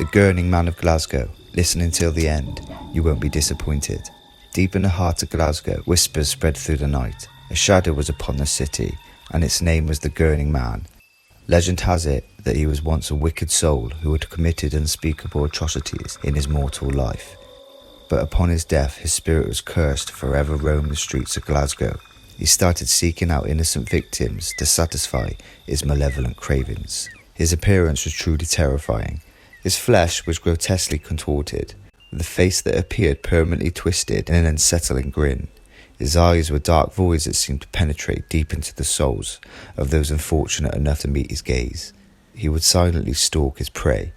The Gurning Man of Glasgow. Listen until the end, you won't be disappointed. Deep in the heart of Glasgow, whispers spread through the night. A shadow was upon the city, and its name was the Gurning Man. Legend has it that he was once a wicked soul who had committed unspeakable atrocities in his mortal life. But upon his death, his spirit was cursed to forever roam the streets of Glasgow. He started seeking out innocent victims to satisfy his malevolent cravings. His appearance was truly terrifying. His flesh was grotesquely contorted, with a face that appeared permanently twisted in an unsettling grin. His eyes were dark voids that seemed to penetrate deep into the souls of those unfortunate enough to meet his gaze. He would silently stalk his prey,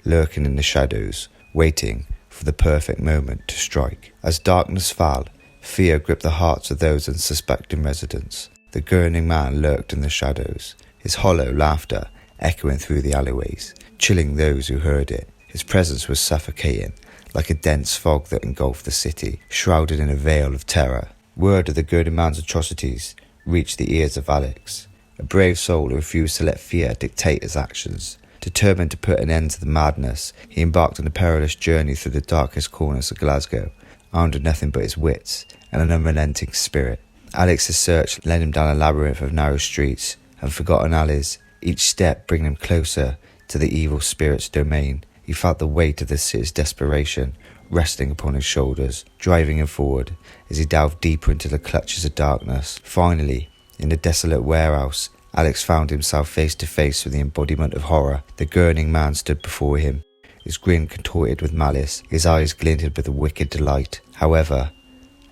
lurking in the shadows, waiting for the perfect moment to strike. As darkness fell, fear gripped the hearts of those unsuspecting residents. The Gurning Man lurked in the shadows, his hollow laughter echoing through the alleyways, chilling those who heard it. His presence was suffocating, like a dense fog that engulfed the city, shrouded in a veil of terror. Word of the Gurning Man's atrocities reached the ears of Alex, a brave soul who refused to let fear dictate his actions. Determined to put an end to the madness, he embarked on a perilous journey through the darkest corners of Glasgow, armed with nothing but his wits and an unrelenting spirit. Alex's search led him down a labyrinth of narrow streets and forgotten alleys, each step bringing him closer to the evil spirit's domain. He felt the weight of the city's desperation resting upon his shoulders, driving him forward as he delved deeper into the clutches of darkness. Finally, in the desolate warehouse, Alex found himself face to face with the embodiment of horror. The Gurning Man stood before him, his grin contorted with malice, his eyes glinted with a wicked delight. However,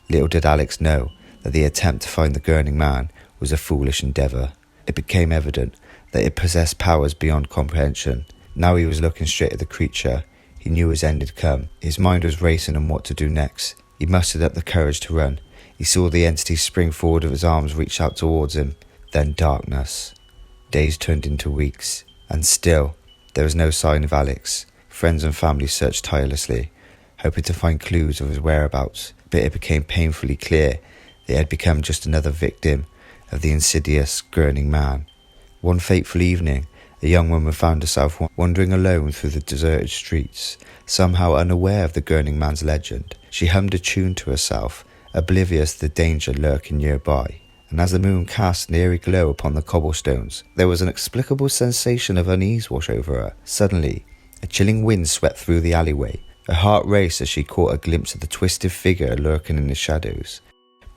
little did Alex know that the attempt to find the Gurning Man was a foolish endeavour. It became evident that it possessed powers beyond comprehension. Now he was looking straight at the creature. He knew his end had come. His mind was racing on what to do next. He mustered up the courage to run. He saw the entity spring forward with his arms reach out towards him. Then darkness. Days turned into weeks, and still there was no sign of Alex. Friends and family searched tirelessly, hoping to find clues of his whereabouts, but it became painfully clear that he had become just another victim of the insidious Gurning Man. One fateful evening, a young woman found herself wandering alone through the deserted streets, somehow unaware of the Gurning Man's legend. She hummed a tune to herself, oblivious to the danger lurking nearby. And as the moon cast an eerie glow upon the cobblestones, there was an inexplicable sensation of unease wash over her. Suddenly, a chilling wind swept through the alleyway. Her heart raced as she caught a glimpse of the twisted figure lurking in the shadows.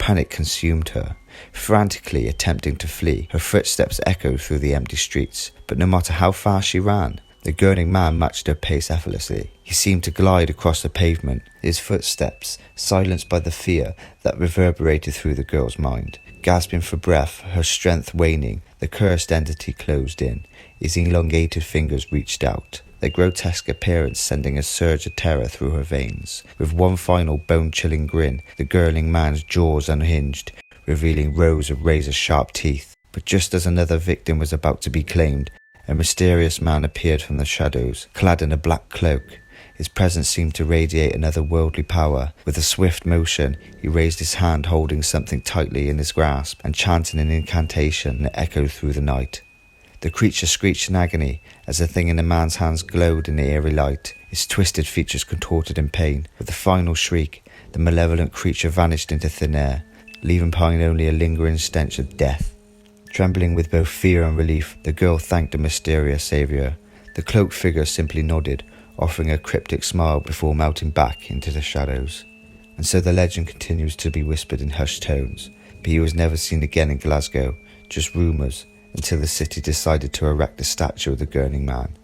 Panic consumed her. Frantically attempting to flee, her footsteps echoed through the empty streets, but no matter how fast she ran, the Gurning Man matched her pace effortlessly. He seemed to glide across the pavement, his footsteps silenced by the fear that reverberated through the girl's mind. Gasping for breath, her strength waning, the cursed entity closed in. His elongated fingers reached out, their grotesque appearance sending a surge of terror through her veins. With one final bone-chilling grin, the Gurning Man's jaws unhinged, revealing rows of razor-sharp teeth. But just as another victim was about to be claimed, a mysterious man appeared from the shadows, clad in a black cloak. His presence seemed to radiate an otherworldly power. With a swift motion, he raised his hand holding something tightly in his grasp and chanting an incantation that echoed through the night. The creature screeched in agony as the thing in the man's hands glowed in the eerie light, its twisted features contorted in pain. With a final shriek, the malevolent creature vanished into thin air, leaving behind only a lingering stench of death. Trembling with both fear and relief, the girl thanked the mysterious saviour. The cloaked figure simply nodded, offering a cryptic smile before melting back into the shadows. And so the legend continues to be whispered in hushed tones, but he was never seen again in Glasgow, just rumours, until the city decided to erect a statue of the Gurning Man.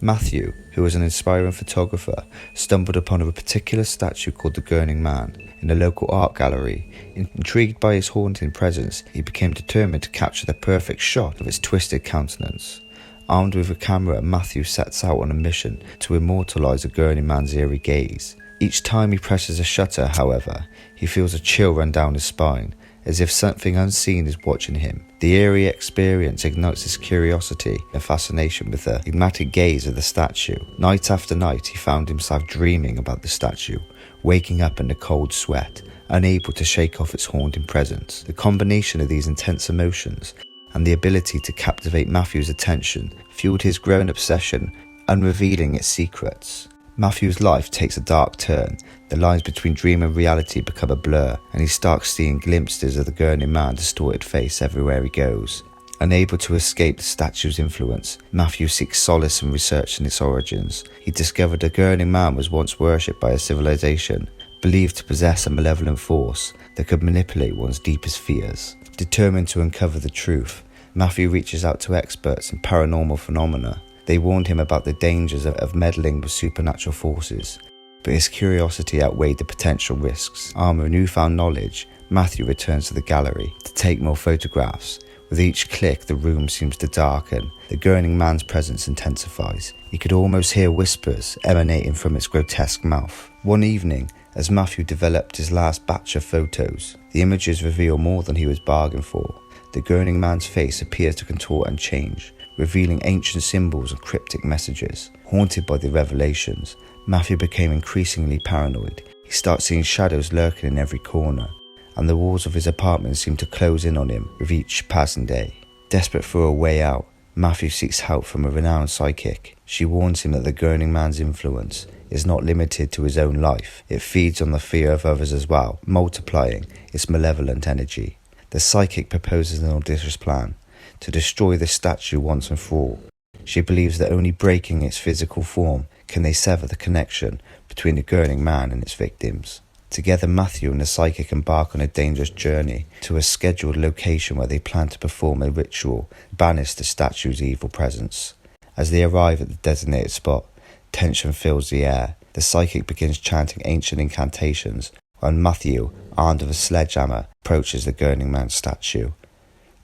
Matthew, who was an inspiring photographer, stumbled upon a particular statue called the Gurning Man in a local art gallery. Intrigued by his haunting presence, he became determined to capture the perfect shot of its twisted countenance. Armed with a camera, Matthew sets out on a mission to immortalise the Gurning Man's eerie gaze. Each time he presses a shutter, however, he feels a chill run down his spine, as if something unseen is watching him. The eerie experience ignites his curiosity and fascination with the enigmatic gaze of the statue. Night after night, he found himself dreaming about the statue, waking up in a cold sweat, unable to shake off its haunting presence. The combination of these intense emotions and the ability to captivate Matthew's attention fueled his growing obsession unrevealing its secrets. Matthew's life takes a dark turn. The lines between dream and reality become a blur, and he starts seeing glimpses of the Gurning Man's distorted face everywhere he goes. Unable to escape the statue's influence, Matthew seeks solace in researching its origins. He discovered the Gurning Man was once worshipped by a civilization, believed to possess a malevolent force that could manipulate one's deepest fears. Determined to uncover the truth, Matthew reaches out to experts in paranormal phenomena. They warned him about the dangers of meddling with supernatural forces, but his curiosity outweighed the potential risks. Armed with newfound knowledge, Matthew returns to the gallery to take more photographs. With each click, the room seems to darken. The Gurning Man's presence intensifies. He could almost hear whispers emanating from its grotesque mouth. One evening, as Matthew developed his last batch of photos, the images reveal more than he was bargained for. The Gurning Man's face appears to contort and change, revealing ancient symbols and cryptic messages. Haunted by the revelations, Matthew became increasingly paranoid. He starts seeing shadows lurking in every corner, and the walls of his apartment seem to close in on him with each passing day. Desperate for a way out, Matthew seeks help from a renowned psychic. She warns him that the Gurning Man's influence is not limited to his own life. It feeds on the fear of others as well, multiplying its malevolent energy. The psychic proposes an audacious plan to destroy the statue once and for all. She believes that only breaking its physical form can they sever the connection between the Gurning Man and its victims. Together, Matthew and the psychic embark on a dangerous journey to a scheduled location where they plan to perform a ritual to banish the statue's evil presence. As they arrive at the designated spot, tension fills the air. The psychic begins chanting ancient incantations, while Matthew, armed with a sledgehammer, approaches the Gurning Man statue.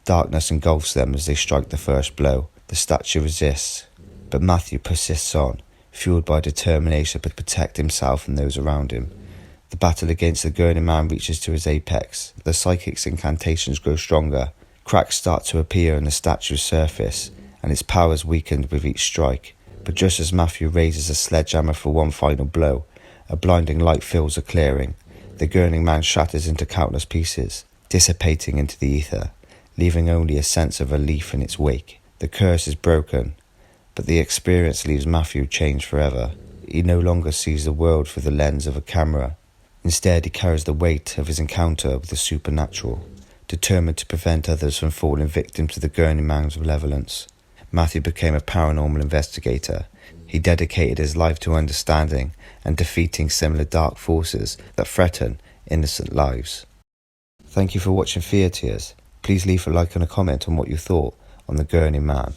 Darkness engulfs them as they strike the first blow. The statue resists, but Matthew persists on, fueled by determination to protect himself and those around him. The battle against the Gurning Man reaches to its apex. The psychic's incantations grow stronger. Cracks start to appear on the statue's surface, and its powers weakened with each strike. But just as Matthew raises a sledgehammer for one final blow, a blinding light fills the clearing. The Gurning Man shatters into countless pieces, dissipating into the ether, leaving only a sense of relief in its wake. The curse is broken, but the experience leaves Matthew changed forever. He no longer sees the world through the lens of a camera. Instead, he carries the weight of his encounter with the supernatural, determined to prevent others from falling victim to the Gurning Man's malevolence. Matthew became a paranormal investigator. He dedicated his life to understanding and defeating similar dark forces that threaten innocent lives. Thank you for watching Fear Tears. Please leave a like and a comment on what you thought on the Gurning Man.